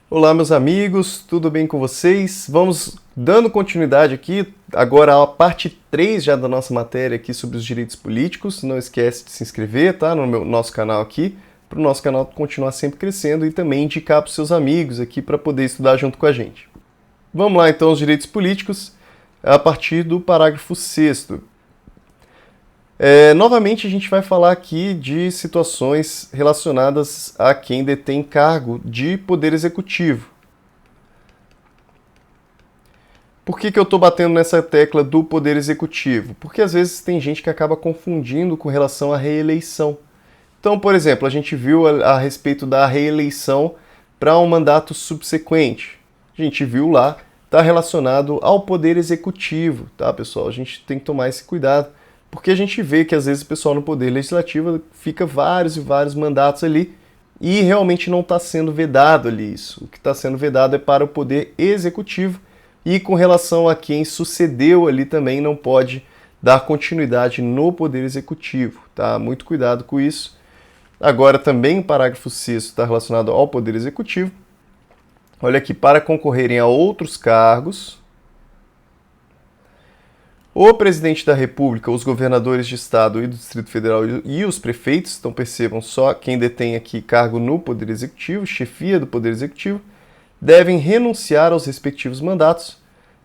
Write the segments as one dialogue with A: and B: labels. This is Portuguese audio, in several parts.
A: Olá, meus amigos, tudo bem com vocês? Vamos dando continuidade aqui, agora a parte 3 já da nossa matéria aqui sobre os direitos políticos. Não esquece de se inscrever, tá, no nosso canal aqui, para o nosso canal continuar sempre crescendo e também indicar para os seus amigos aqui para poder estudar junto com a gente. Vamos lá então, os direitos políticos, a partir do parágrafo 6º. Novamente a gente vai falar aqui de situações relacionadas a quem detém cargo de poder executivo. Por que eu estou batendo nessa tecla do poder executivo? Porque às vezes tem gente que acaba confundindo com relação à reeleição. Então, por exemplo, a gente viu a respeito da reeleição para um mandato subsequente. A gente viu lá, está relacionado ao poder executivo, tá, pessoal? A gente tem que tomar esse cuidado. Porque a gente vê que às vezes o pessoal no Poder Legislativo fica vários e vários mandatos ali e realmente não está sendo vedado ali isso. O que está sendo vedado é para o Poder Executivo e com relação a quem sucedeu ali também não pode dar continuidade no Poder Executivo, tá? Muito cuidado com isso. Agora também o parágrafo 6º está relacionado ao Poder Executivo. Olha aqui, para concorrerem a outros cargos, o presidente da República, os governadores de estado e do Distrito Federal e os prefeitos, então percebam só quem detém aqui cargo no Poder Executivo, chefia do Poder Executivo, devem renunciar aos respectivos mandatos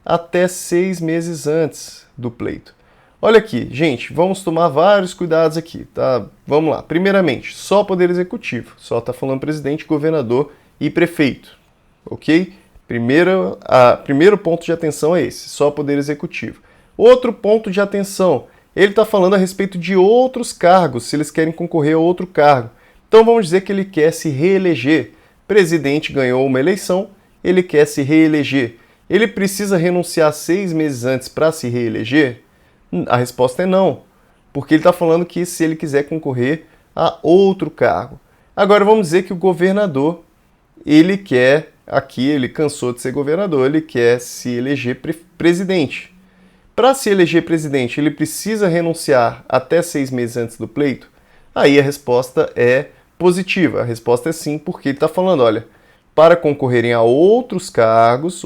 A: até 6 meses antes do pleito. Olha aqui, gente, vamos tomar vários cuidados aqui, tá? Vamos lá. Primeiramente, só Poder Executivo, só está falando presidente, governador e prefeito, ok? Primeiro ponto de atenção é esse, só Poder Executivo. Outro ponto de atenção, ele está falando a respeito de outros cargos, se eles querem concorrer a outro cargo. Então vamos dizer que ele quer se reeleger. O presidente ganhou uma eleição, ele quer se reeleger. Ele precisa renunciar 6 meses antes para se reeleger? A resposta é não, porque ele está falando que se ele quiser concorrer a outro cargo. Agora vamos dizer que o governador, ele cansou de ser governador, ele quer se eleger presidente. Para se eleger presidente, ele precisa renunciar até 6 meses antes do pleito? Aí a resposta é positiva. A resposta é sim, porque ele está falando, olha, para concorrerem a outros cargos,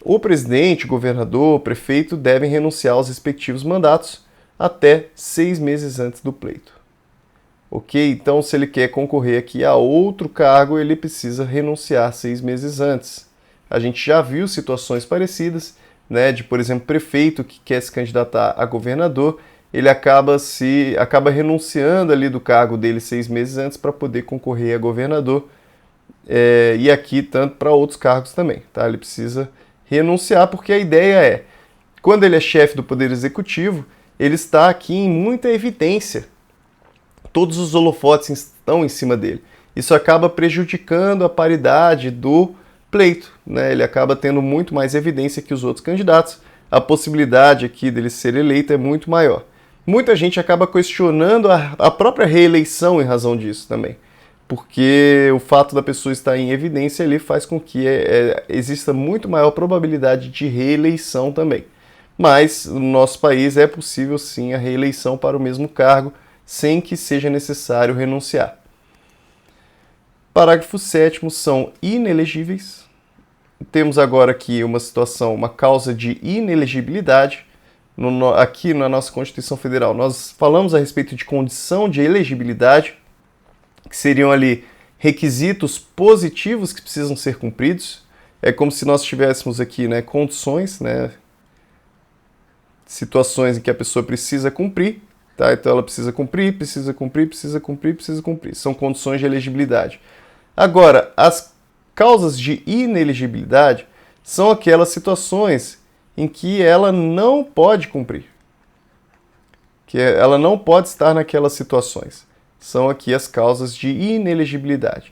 A: o presidente, o governador, o prefeito devem renunciar aos respectivos mandatos até 6 meses antes do pleito. Ok? Então, se ele quer concorrer aqui a outro cargo, ele precisa renunciar 6 meses antes. A gente já viu situações parecidas, né, de, por exemplo, prefeito que quer se candidatar a governador, ele acaba renunciando ali do cargo dele 6 meses antes para poder concorrer a governador, e aqui tanto para outros cargos também, tá? Ele precisa renunciar porque a ideia é, quando ele é chefe do Poder Executivo, ele está aqui em muita evidência, todos os holofotes estão em cima dele. Isso acaba prejudicando a paridade do pleito, né? Ele acaba tendo muito mais evidência que os outros candidatos, a possibilidade aqui dele ser eleito é muito maior. Muita gente acaba questionando a própria reeleição em razão disso também, porque o fato da pessoa estar em evidência ali faz com que exista muito maior probabilidade de reeleição também. Mas no nosso país é possível sim a reeleição para o mesmo cargo, sem que seja necessário renunciar. Parágrafo 7º são inelegíveis. Temos agora aqui uma situação, uma causa de inelegibilidade. Aqui na nossa Constituição Federal, nós falamos a respeito de condição de elegibilidade, que seriam ali requisitos positivos que precisam ser cumpridos. É como se nós tivéssemos aqui, né, condições, né, situações em que a pessoa precisa cumprir. Tá? Então ela precisa cumprir. São condições de elegibilidade. Agora, as causas de inelegibilidade são aquelas situações em que ela não pode cumprir. Que ela não pode estar naquelas situações. São aqui as causas de inelegibilidade.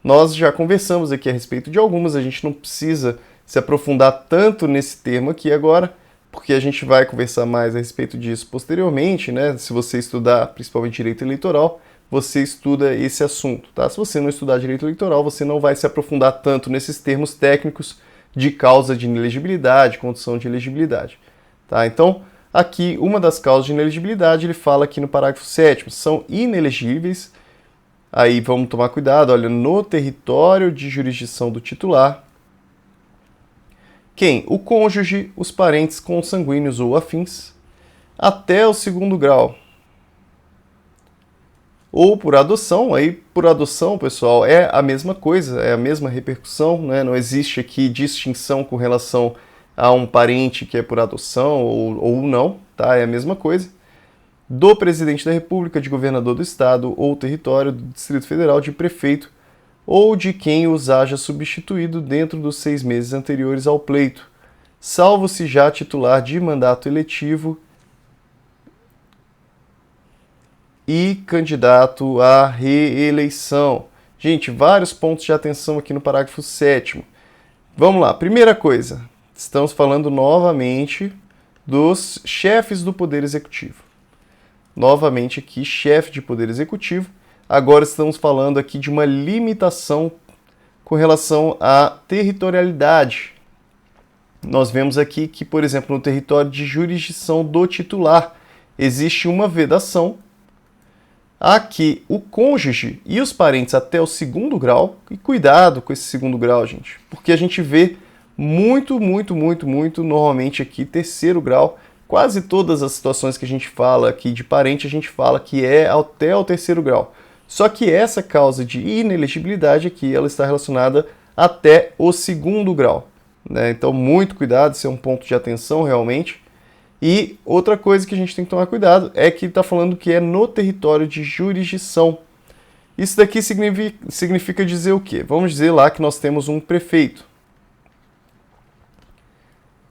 A: Nós já conversamos aqui a respeito de algumas, a gente não precisa se aprofundar tanto nesse termo aqui agora, porque a gente vai conversar mais a respeito disso posteriormente, né? Se você estudar principalmente direito eleitoral, você estuda esse assunto, tá? Se você não estudar direito eleitoral, você não vai se aprofundar tanto nesses termos técnicos de causa de inelegibilidade, condição de elegibilidade, tá? Então, aqui, uma das causas de inelegibilidade, ele fala aqui no parágrafo 7º, são inelegíveis Aí vamos tomar cuidado, olha, no território de jurisdição do titular. Quem? O cônjuge, os parentes consanguíneos ou afins, até o segundo grau. Ou por adoção, aí por adoção, pessoal, é a mesma coisa, é a mesma repercussão, né? Não existe aqui distinção com relação a um parente que é por adoção ou não, tá? É a mesma coisa. Do presidente da República, de governador do estado ou território do Distrito Federal, de prefeito ou de quem os haja substituído dentro dos 6 meses anteriores ao pleito, salvo se já titular de mandato eletivo e candidato à reeleição. Gente, vários pontos de atenção aqui no parágrafo 7º. Vamos lá, primeira coisa, estamos falando novamente dos chefes do Poder Executivo. Novamente aqui, chefe de Poder Executivo. Agora estamos falando aqui de uma limitação com relação à territorialidade. Nós vemos aqui que, por exemplo, no território de jurisdição do titular, existe uma vedação a que o cônjuge e os parentes até o segundo grau, e cuidado com esse segundo grau, gente, porque a gente vê muito, normalmente aqui, terceiro grau, quase todas as situações que a gente fala aqui de parente, a gente fala que é até o terceiro grau. Só que essa causa de inelegibilidade aqui, ela está relacionada até o segundo grau, né? Então, muito cuidado, isso é um ponto de atenção realmente. E outra coisa que a gente tem que tomar cuidado é que está falando que é no território de jurisdição. Isso daqui significa dizer o quê? Vamos dizer lá que nós temos um prefeito.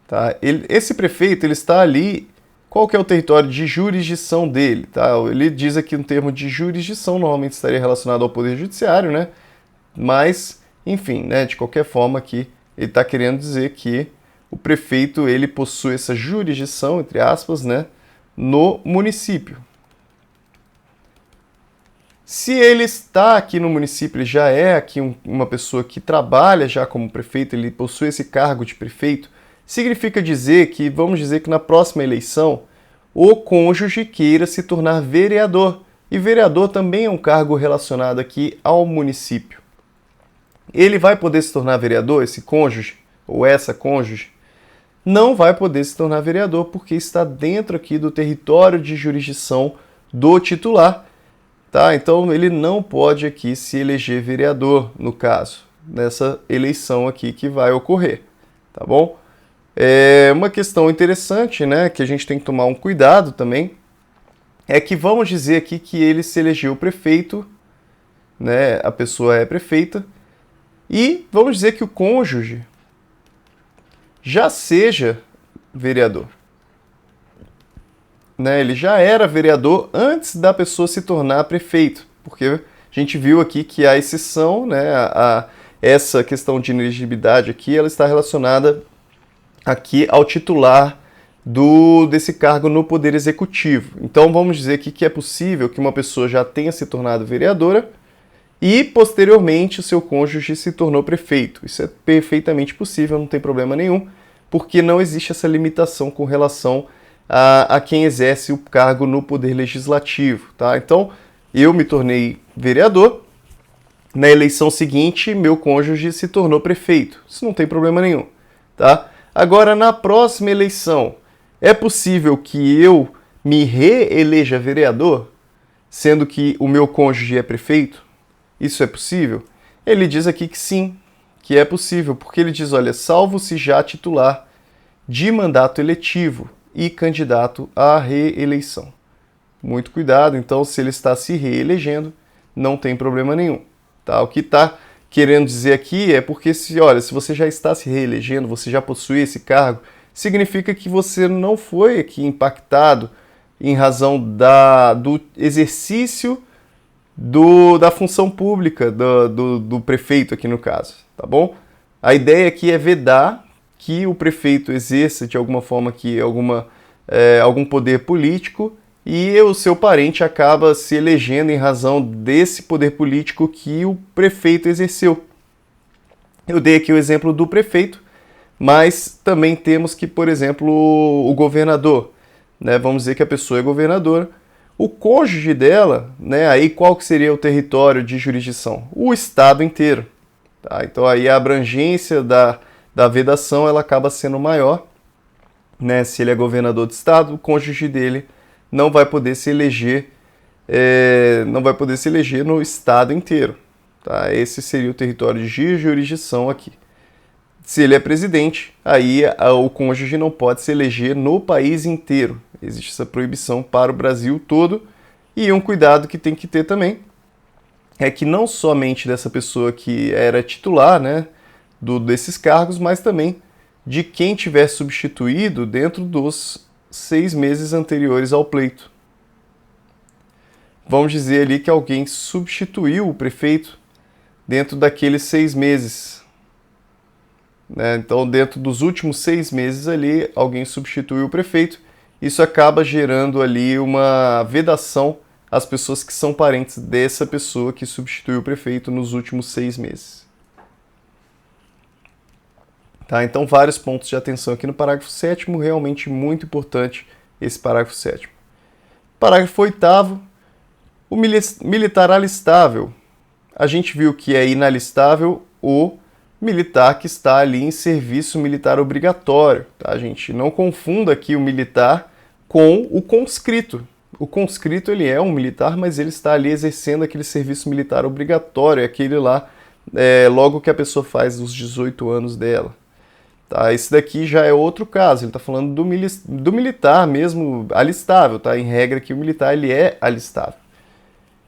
A: Tá? Esse prefeito ele está ali, qual que é o território de jurisdição dele? Tá? Ele diz aqui no termo de jurisdição, normalmente estaria relacionado ao Poder Judiciário, né? Mas, enfim, né, de qualquer forma aqui, ele está querendo dizer que o prefeito ele possui essa jurisdição, entre aspas, né, no município. Se ele está aqui no município, ele já é aqui uma pessoa que trabalha já como prefeito, ele possui esse cargo de prefeito, significa dizer que, vamos dizer que na próxima eleição, o cônjuge queira se tornar vereador. E vereador também é um cargo relacionado aqui ao município. Ele vai poder se tornar vereador, esse cônjuge, ou essa cônjuge? Não vai poder se tornar vereador porque está dentro aqui do território de jurisdição do titular. Tá? Então ele não pode aqui se eleger vereador, no caso, nessa eleição aqui que vai ocorrer. Tá bom? É uma questão interessante, né, que a gente tem que tomar um cuidado também, é que vamos dizer aqui que ele se elegeu prefeito, né, a pessoa é prefeita, e vamos dizer que o cônjuge já seja vereador. Né, ele já era vereador antes da pessoa se tornar prefeito, porque a gente viu aqui que a exceção, né, essa questão de inelegibilidade aqui, ela está relacionada aqui ao titular desse cargo no Poder Executivo. Então vamos dizer aqui que é possível que uma pessoa já tenha se tornado vereadora e posteriormente o seu cônjuge se tornou prefeito. Isso é perfeitamente possível, não tem problema nenhum, porque não existe essa limitação com relação a quem exerce o cargo no Poder Legislativo. Tá? Então eu me tornei vereador, na eleição seguinte meu cônjuge se tornou prefeito. Isso não tem problema nenhum. Tá? Agora, na próxima eleição, é possível que eu me reeleja vereador, sendo que o meu cônjuge é prefeito? Isso é possível? Ele diz aqui que sim, que é possível, porque ele diz, olha, salvo se já titular de mandato eletivo e candidato à reeleição. Muito cuidado, então, se ele está se reelegendo, não tem problema nenhum. Tá? O que está querendo dizer aqui é porque, se você já está se reelegendo, você já possui esse cargo, significa que você não foi aqui impactado em razão do exercício da função pública do prefeito aqui no caso, tá bom? A ideia aqui é vedar que o prefeito exerça de alguma forma aqui algum poder político e o seu parente acaba se elegendo em razão desse poder político que o prefeito exerceu. Eu dei aqui o exemplo do prefeito, mas também temos que, por exemplo, o governador. Né? Vamos dizer que a pessoa é governadora, O cônjuge dela, né, aí qual que seria o território de jurisdição? O estado inteiro. Tá? Então aí a abrangência da vedação ela acaba sendo maior. Né? Se ele é governador de estado, o cônjuge dele não vai poder se eleger, não vai poder se eleger no estado inteiro. Tá? Esse seria o território de jurisdição aqui. Se ele é presidente, aí o cônjuge não pode se eleger no país inteiro. Existe essa proibição para o Brasil todo. E um cuidado que tem que ter também é que não somente dessa pessoa que era titular, né, desses cargos, mas também de quem tiver substituído dentro dos 6 meses anteriores ao pleito. Vamos dizer ali que alguém substituiu o prefeito dentro daqueles 6 meses. Né? Então, dentro dos últimos 6 meses ali, alguém substituiu o prefeito. Isso acaba gerando ali uma vedação às pessoas que são parentes dessa pessoa que substituiu o prefeito nos últimos 6 meses. Tá? Então, vários pontos de atenção aqui no parágrafo 7º, realmente muito importante esse parágrafo 7º. Parágrafo 8º, o militar alistável. A gente viu que é inalistável o militar que está ali em serviço militar obrigatório. Tá, gente? Não confunda aqui o militar com o conscrito. O conscrito ele é um militar, mas ele está ali exercendo aquele serviço militar obrigatório, aquele lá, logo que a pessoa faz os 18 anos dela. Tá, esse daqui já é outro caso, ele está falando do militar mesmo alistável, tá? Em regra que o militar ele é alistável.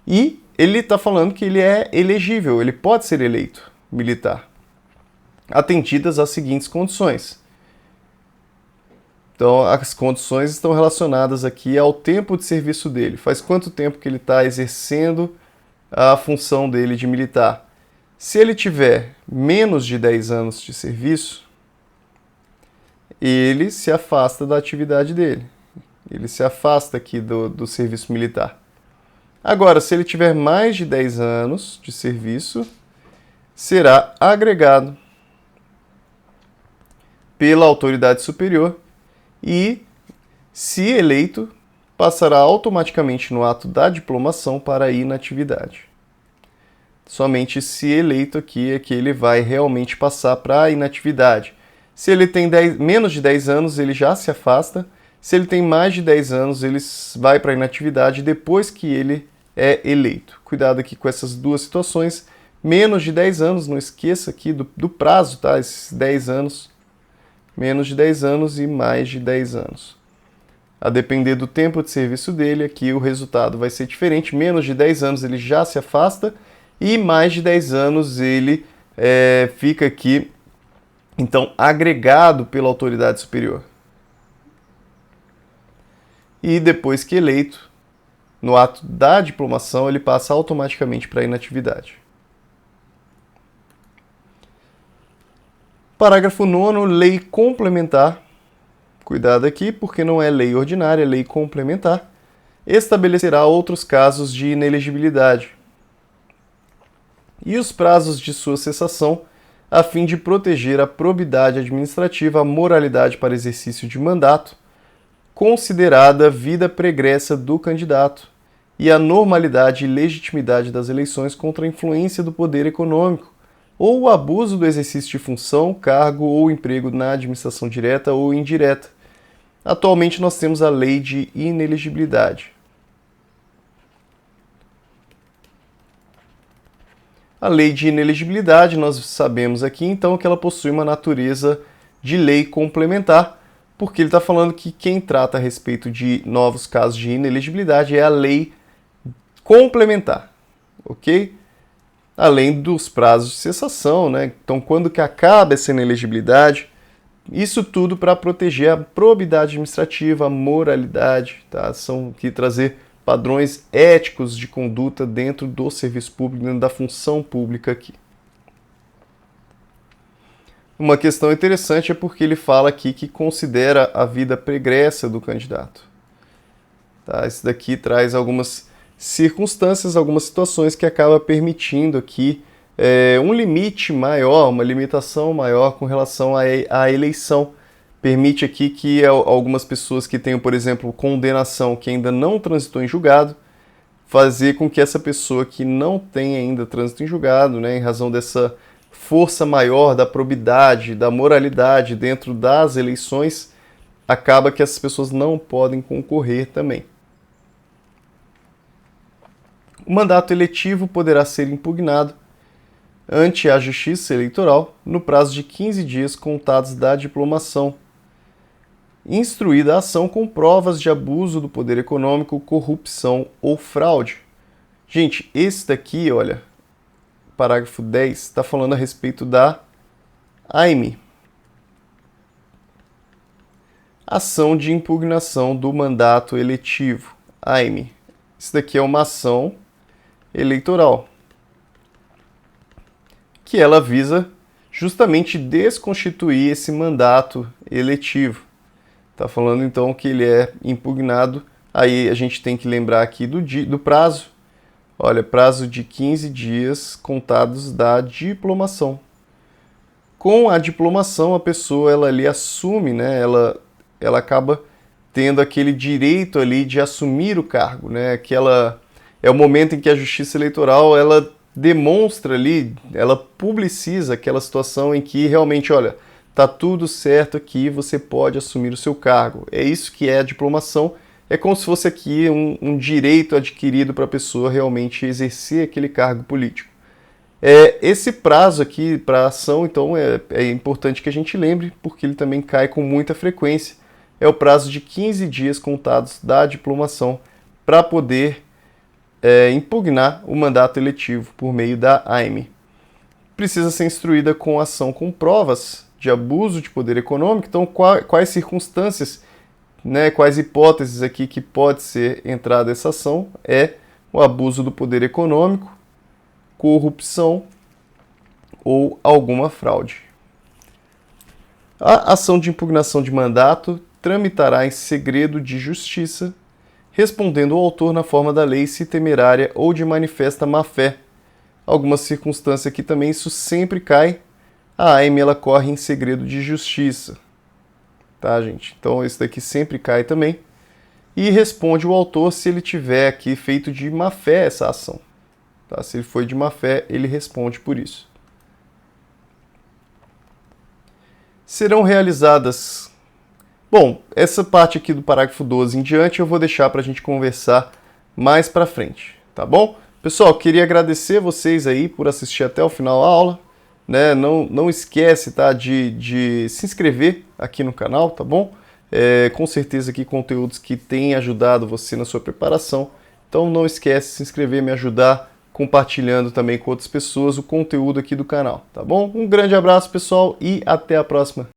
A: E ele está falando que ele é elegível, ele pode ser eleito militar, atendidas as seguintes condições. Então, as condições estão relacionadas aqui ao tempo de serviço dele. Faz quanto tempo que ele está exercendo a função dele de militar? Se ele tiver menos de 10 anos de serviço, ele se afasta da atividade dele. Ele se afasta aqui do serviço militar. Agora, se ele tiver mais de 10 anos de serviço, será agregado pela autoridade superior e, se eleito, passará automaticamente no ato da diplomação para a inatividade. Somente se eleito aqui é que ele vai realmente passar para a inatividade. Se ele tem menos de 10 anos, ele já se afasta. Se ele tem mais de 10 anos, ele vai para a inatividade depois que ele é eleito. Cuidado aqui com essas duas situações. Menos de 10 anos, não esqueça aqui do prazo, tá? Esses 10 anos. Menos de 10 anos e mais de 10 anos. A depender do tempo de serviço dele, aqui o resultado vai ser diferente. Menos de 10 anos ele já se afasta e mais de 10 anos ele fica aqui, então, agregado pela autoridade superior. E depois que eleito, no ato da diplomação, ele passa automaticamente para a inatividade. Parágrafo 9º, lei complementar. Cuidado aqui, porque não é lei ordinária, é lei complementar. Estabelecerá outros casos de inelegibilidade e os prazos de sua cessação, a fim de proteger a probidade administrativa, a moralidade para exercício de mandato, considerada vida pregressa do candidato, e a normalidade e legitimidade das eleições contra a influência do poder econômico, ou o abuso do exercício de função, cargo ou emprego na administração direta ou indireta. Atualmente nós temos a lei de inelegibilidade. A lei de inelegibilidade, nós sabemos aqui então que ela possui uma natureza de lei complementar, porque ele está falando que quem trata a respeito de novos casos de inelegibilidade é a lei complementar, ok? Além dos prazos de cessação, né? Então, quando que acaba essa inelegibilidade, isso tudo para proteger a probidade administrativa, a moralidade, tá? São que trazer padrões éticos de conduta dentro do serviço público, dentro da função pública aqui. Uma questão interessante é porque ele fala aqui que considera a vida pregressa do candidato. Tá? Isso daqui traz algumas circunstâncias, algumas situações que acaba permitindo aqui um limite maior, uma limitação maior com relação à eleição permite aqui que algumas pessoas que tenham, por exemplo, condenação que ainda não transitou em julgado, fazer com que essa pessoa que não tem ainda trânsito em julgado, né, em razão dessa força maior da probidade, da moralidade dentro das eleições, acaba que essas pessoas não podem concorrer também. O mandato eletivo poderá ser impugnado ante a Justiça Eleitoral no prazo de 15 dias contados da diplomação, instruída a ação com provas de abuso do poder econômico, corrupção ou fraude. Gente, esse daqui, olha, parágrafo 10, está falando a respeito da AIME. Ação de impugnação do mandato eletivo, AIME. Isso daqui é uma ação eleitoral, que ela visa justamente desconstituir esse mandato eletivo. Está falando então que ele é impugnado, aí a gente tem que lembrar aqui do prazo. Olha, prazo de 15 dias contados da diplomação. Com a diplomação, a pessoa ela ali assume, né? Ela acaba tendo aquele direito ali de assumir o cargo, né? É o momento em que a Justiça Eleitoral ela demonstra ali, ela publiciza aquela situação em que realmente, olha, tá tudo certo aqui, você pode assumir o seu cargo. É isso que é a diplomação. É como se fosse aqui um direito adquirido para a pessoa realmente exercer aquele cargo político. Esse prazo aqui para a ação, então, é importante que a gente lembre, porque ele também cai com muita frequência. É o prazo de 15 dias contados da diplomação para poder impugnar o mandato eletivo por meio da AIME. Precisa ser instruída com ação com provas de abuso de poder econômico. Então, quais circunstâncias, né, quais hipóteses aqui que pode ser entrada essa ação? É o abuso do poder econômico, corrupção ou alguma fraude. A ação de impugnação de mandato tramitará em segredo de justiça, respondendo o autor na forma da lei se temerária ou de manifesta má-fé. Alguma circunstância aqui também, isso sempre cai. A AIME ela corre em segredo de justiça. Tá, gente? Então, esse daqui sempre cai também. E responde o autor se ele tiver aqui feito de má-fé essa ação. Tá? Se ele foi de má-fé, ele responde por isso. Serão realizadas... Bom, essa parte aqui do parágrafo 12 em diante eu vou deixar para a gente conversar mais para frente, tá bom? Pessoal, queria agradecer vocês aí por assistir até o final da aula. Né? Não esquece, tá, de se inscrever aqui no canal, tá bom? Com certeza aqui conteúdos que têm ajudado você na sua preparação. Então não esquece de se inscrever, me ajudar compartilhando também com outras pessoas o conteúdo aqui do canal, tá bom? Um grande abraço, pessoal, e até a próxima.